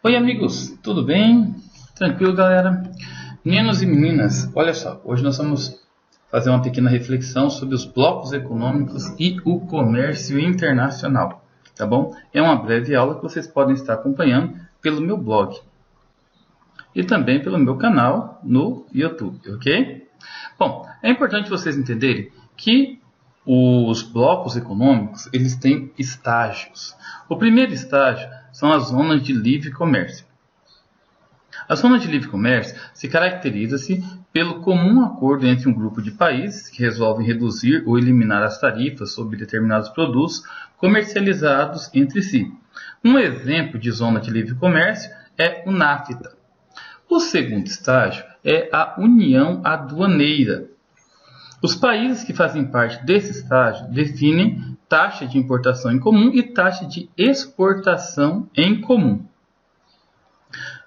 Oi amigos, tudo bem? Tranquilo, galera? Meninos e meninas, olha só, hoje nós vamos fazer uma pequena reflexão sobre os blocos econômicos e o comércio internacional, tá bom? É uma breve aula que vocês podem estar acompanhando pelo meu blog e também pelo meu canal no YouTube, ok? Bom, é importante vocês entenderem que os blocos econômicos, eles têm estágios. O primeiro estágio são as zonas de livre comércio. A zona de livre comércio se caracteriza-se pelo comum acordo entre um grupo de países que resolvem reduzir ou eliminar as tarifas sobre determinados produtos comercializados entre si. Um exemplo de zona de livre comércio é o NAFTA. O segundo estágio é a União Aduaneira. Os países que fazem parte desse estágio definem taxa de importação em comum e taxa de exportação em comum.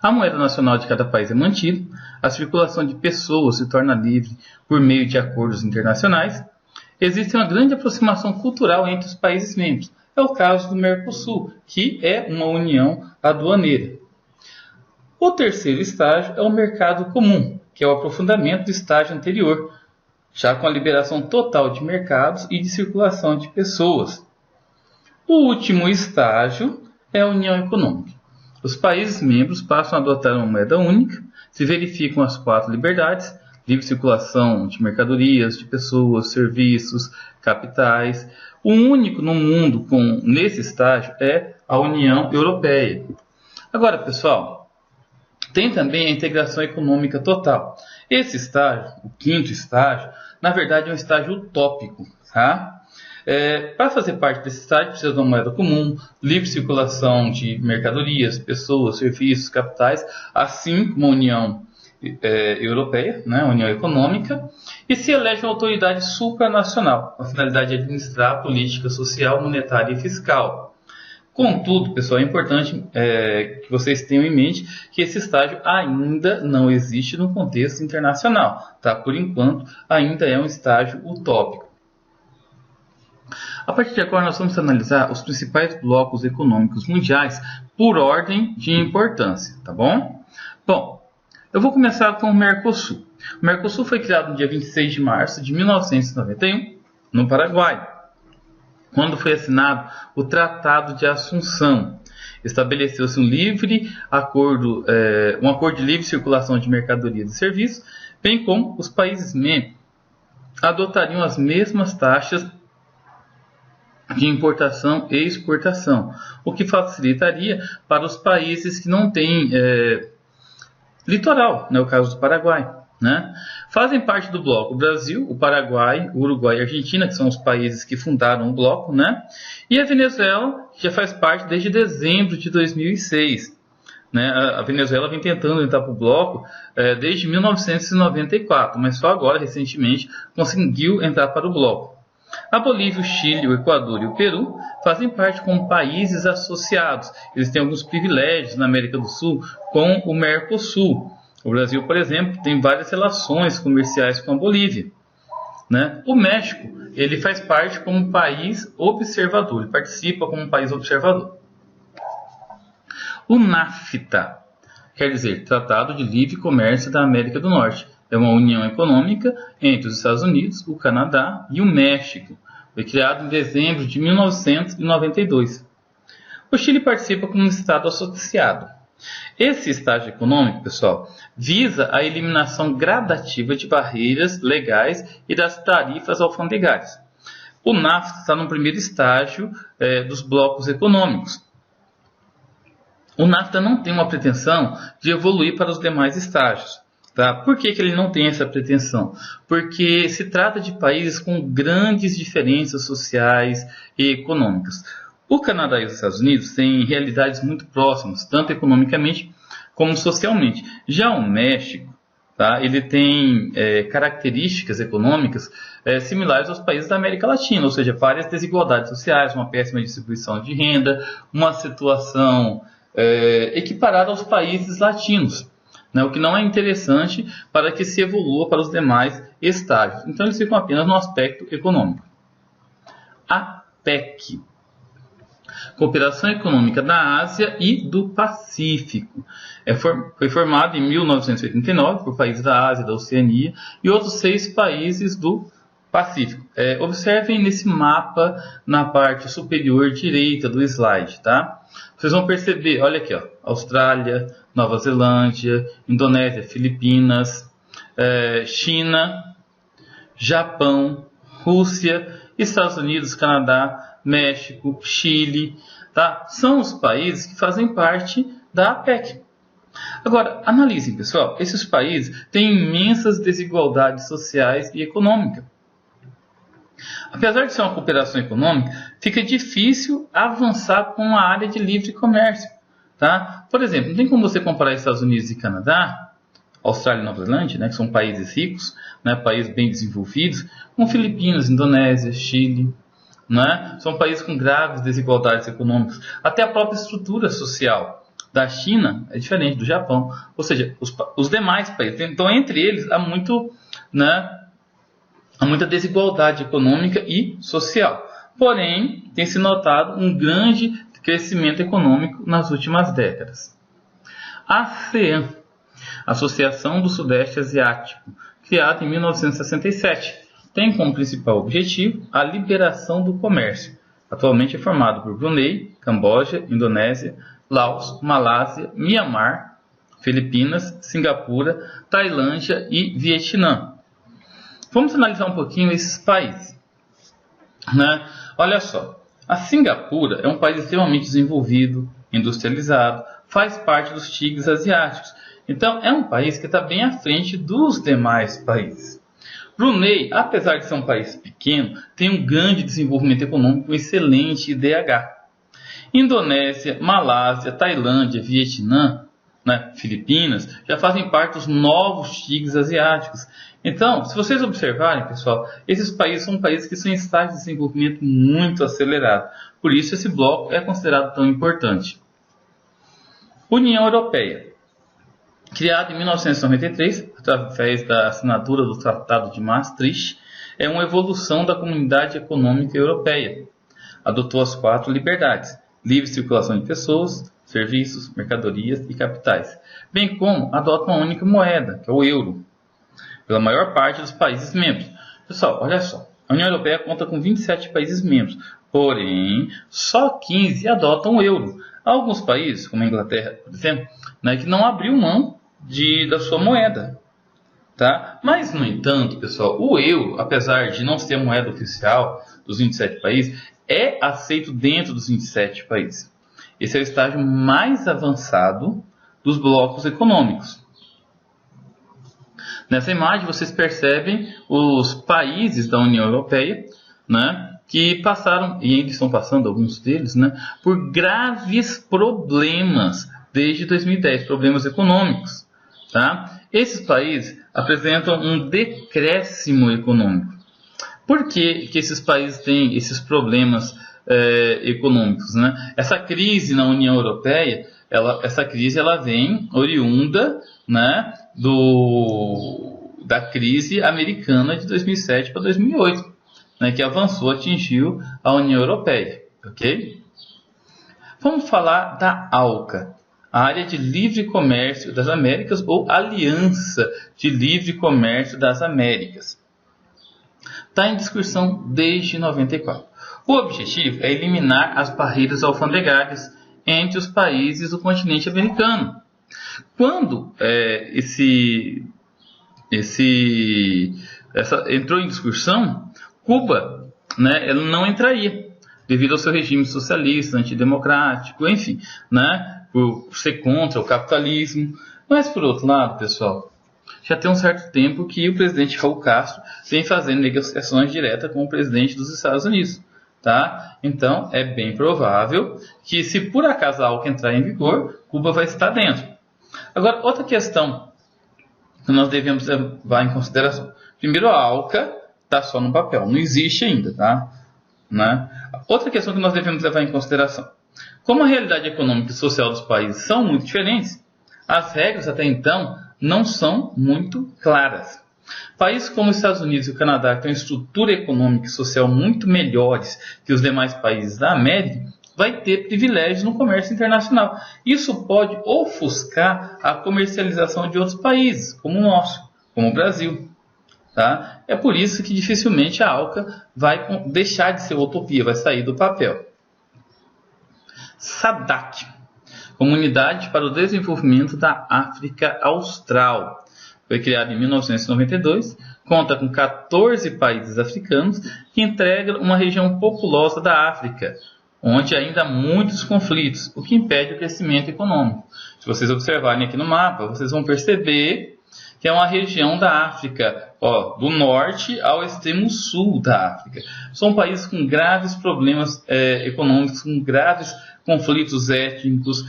A moeda nacional de cada país é mantida, a circulação de pessoas se torna livre por meio de acordos internacionais. Existe uma grande aproximação cultural entre os países membros. É o caso do Mercosul, que é uma união aduaneira. O terceiro estágio é o mercado comum, que é o aprofundamento do estágio anterior, já com a liberação total de mercados e de circulação de pessoas. O último estágio é a união econômica. Os países membros passam a adotar uma moeda única, se verificam as 4 liberdades: livre circulação de mercadorias, de pessoas, serviços, capitais. O único no mundo nesse estágio é a União Europeia. Agora, pessoal, tem também a integração econômica total. Esse estágio, o quinto estágio, na verdade é um estágio utópico, tá? Para fazer parte desse estágio precisa de uma moeda comum, livre circulação de mercadorias, pessoas, serviços, capitais, assim como a União Europeia, né, a União Econômica, e se elege uma autoridade supranacional, com a finalidade de administrar a política social, monetária e fiscal. Contudo, pessoal, é importante que vocês tenham em mente que esse estágio ainda não existe no contexto internacional, tá? Por enquanto, ainda é um estágio utópico. A partir de agora, nós vamos analisar os principais blocos econômicos mundiais por ordem de importância, tá bom? Bom, eu vou começar com o Mercosul. O Mercosul foi criado no dia 26 de março de 1991, no Paraguai, quando foi assinado o Tratado de Assunção. Estabeleceu-se um acordo de livre circulação de mercadorias e serviços, bem como os países membros adotariam as mesmas taxas de importação e exportação, o que facilitaria para os países que não têm litoral, né, o caso do Paraguai. Né? Fazem parte do bloco o Brasil, o Paraguai, o Uruguai e a Argentina, que são os países que fundaram o bloco, né? E a Venezuela, que já faz parte desde dezembro de 2006. Né? A Venezuela vem tentando entrar para o bloco desde 1994, mas só agora, recentemente, conseguiu entrar para o bloco. A Bolívia, o Chile, o Equador e o Peru fazem parte como países associados. Eles têm alguns privilégios na América do Sul com o Mercosul. O Brasil, por exemplo, tem várias relações comerciais com a Bolívia. Né? O México, ele faz parte como país observador, ele participa como país observador. O NAFTA, quer dizer Tratado de Livre Comércio da América do Norte, é uma união econômica entre os Estados Unidos, o Canadá e o México. Foi criado em dezembro de 1992. O Chile participa como um Estado associado. Esse estágio econômico, pessoal, visa a eliminação gradativa de barreiras legais e das tarifas alfandegárias. O NAFTA está no primeiro estágio dos blocos econômicos. O NAFTA não tem uma pretensão de evoluir para os demais estágios. Tá? Por que ele não tem essa pretensão? Porque se trata de países com grandes diferenças sociais e econômicas. O Canadá e os Estados Unidos têm realidades muito próximas, tanto economicamente como socialmente. Já o México, tá, ele tem características econômicas similares aos países da América Latina, ou seja, várias desigualdades sociais, uma péssima distribuição de renda, uma situação equiparada aos países latinos, né, o que não é interessante para que se evolua para os demais estágios. Então, eles ficam apenas no aspecto econômico. A PEC. Cooperação Econômica da Ásia e do Pacífico. Foi formado em 1989 por países da Ásia, da Oceania e outros 6 países do Pacífico. Observem nesse mapa na parte superior direita do slide, tá? Vocês vão perceber, olha aqui, ó, Austrália, Nova Zelândia, Indonésia, Filipinas, China, Japão, Rússia, Estados Unidos, Canadá, México, Chile, tá? São os países que fazem parte da APEC. Agora, analisem, pessoal, esses países têm imensas desigualdades sociais e econômicas. Apesar de ser uma cooperação econômica, fica difícil avançar com a área de livre comércio, tá? Por exemplo, não tem como você comparar Estados Unidos e Canadá, Austrália e Nova Zelândia, né, que são países ricos, né, países bem desenvolvidos, com Filipinas, Indonésia, Chile, né? São países com graves desigualdades econômicas. Até a própria estrutura social da China é diferente do Japão. Ou seja, os demais países. Então, entre eles, há muita desigualdade econômica e social. Porém, tem se notado um grande crescimento econômico nas últimas décadas. A ASEAN, Associação do Sudeste Asiático, criada em 1967, tem como principal objetivo a liberação do comércio. Atualmente é formado por Brunei, Camboja, Indonésia, Laos, Malásia, Mianmar, Filipinas, Singapura, Tailândia e Vietnã. Vamos analisar um pouquinho esses países, né? Olha só, a Singapura é um país extremamente desenvolvido, industrializado, faz parte dos tigres asiáticos. Então, é um país que está bem à frente dos demais países. Brunei, apesar de ser um país pequeno, tem um grande desenvolvimento econômico, um excelente IDH. Indonésia, Malásia, Tailândia, Vietnã, né, Filipinas, já fazem parte dos novos tigres asiáticos. Então, se vocês observarem, pessoal, esses países são países que são em estágio de desenvolvimento muito acelerado. Por isso, esse bloco é considerado tão importante. União Europeia. Criado em 1993, através da assinatura do Tratado de Maastricht, é uma evolução da Comunidade Econômica Europeia. Adotou as 4 liberdades: livre circulação de pessoas, serviços, mercadorias e capitais, bem como adota uma única moeda, que é o euro, pela maior parte dos países membros. Pessoal, olha só, a União Europeia conta com 27 países membros, porém, só 15 adotam o euro. Há alguns países, como a Inglaterra, por exemplo, né, que não abriu mão da sua moeda. Tá? Mas, no entanto, pessoal, o euro, apesar de não ser a moeda oficial dos 27 países, é aceito dentro dos 27 países. Esse é o estágio mais avançado dos blocos econômicos. Nessa imagem, vocês percebem os países da União Europeia, né, que passaram, e eles estão passando, alguns deles, né, por graves problemas desde 2010, problemas econômicos. Tá? Esses países apresentam um decréscimo econômico. Por que esses países têm esses problemas econômicos, né? Essa crise na União Europeia, essa crise vem oriunda, né, da crise americana de 2007 para 2008, né, que atingiu a União Europeia. Okay? Vamos falar da ALCA, a Área de Livre Comércio das Américas, ou Aliança de Livre Comércio das Américas. Está em discussão desde 94. O objetivo é eliminar as barreiras alfandegárias entre os países do continente americano. Quando entrou em discussão, Cuba, né, ela não entraria, devido ao seu regime socialista, antidemocrático, enfim, né, por ser contra o capitalismo. Mas, por outro lado, pessoal, já tem um certo tempo que o presidente Raul Castro vem fazendo negociações diretas com o presidente dos Estados Unidos. Tá? Então, é bem provável que, se por acaso a ALCA entrar em vigor, Cuba vai estar dentro. Agora, outra questão que nós devemos levar em consideração. Primeiro, a ALCA está só no papel, não existe ainda. Tá? Né? Outra questão que nós devemos levar em consideração. Como a realidade econômica e social dos países são muito diferentes, as regras até então não são muito claras. Países como os Estados Unidos e o Canadá, que têm uma estrutura econômica e social muito melhores que os demais países da América, vai ter privilégios no comércio internacional. Isso pode ofuscar a comercialização de outros países, como o nosso, como o Brasil. Tá? É por isso que dificilmente a ALCA vai deixar de ser utopia, vai sair do papel. SADC, Comunidade para o Desenvolvimento da África Austral. Foi criado em 1992, conta com 14 países africanos que integram uma região populosa da África, onde ainda há muitos conflitos, o que impede o crescimento econômico. Se vocês observarem aqui no mapa, vocês vão perceber que é uma região da África, do norte ao extremo sul da África. São países com graves problemas econômicos, com graves conflitos étnicos,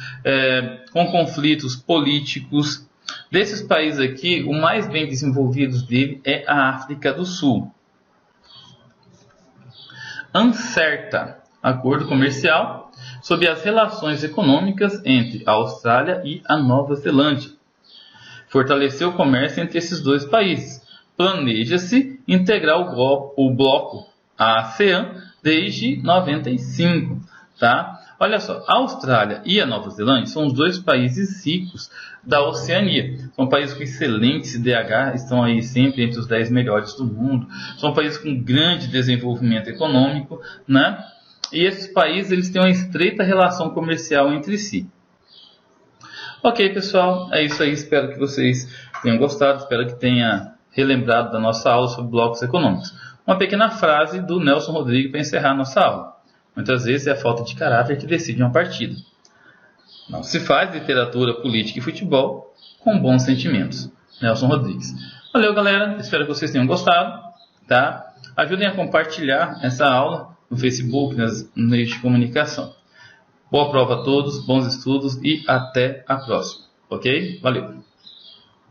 com conflitos políticos. Desses países aqui, o mais bem desenvolvido dele é a África do Sul. ANCERTA, Acordo Comercial sobre as Relações Econômicas entre a Austrália e a Nova Zelândia. Fortalecer o comércio entre esses dois países. Planeja-se integrar o bloco ASEAN desde 1995. Tá? Olha só, a Austrália e a Nova Zelândia são os dois países ricos da Oceania. São países com excelentes IDH, estão aí sempre entre os 10 melhores do mundo. São países com grande desenvolvimento econômico, né? E esses países eles têm uma estreita relação comercial entre si. Ok, pessoal, é isso aí. Espero que vocês tenham gostado, espero que tenha relembrado da nossa aula sobre blocos econômicos. Uma pequena frase do Nelson Rodrigues para encerrar a nossa aula. Muitas vezes é a falta de caráter que decide uma partida. Não se faz literatura, política e futebol com bons sentimentos. Nelson Rodrigues. Valeu, galera. Espero que vocês tenham gostado. Tá? Ajudem a compartilhar essa aula no Facebook, nos meios de comunicação. Boa prova a todos, bons estudos e até a próxima. Ok? Valeu!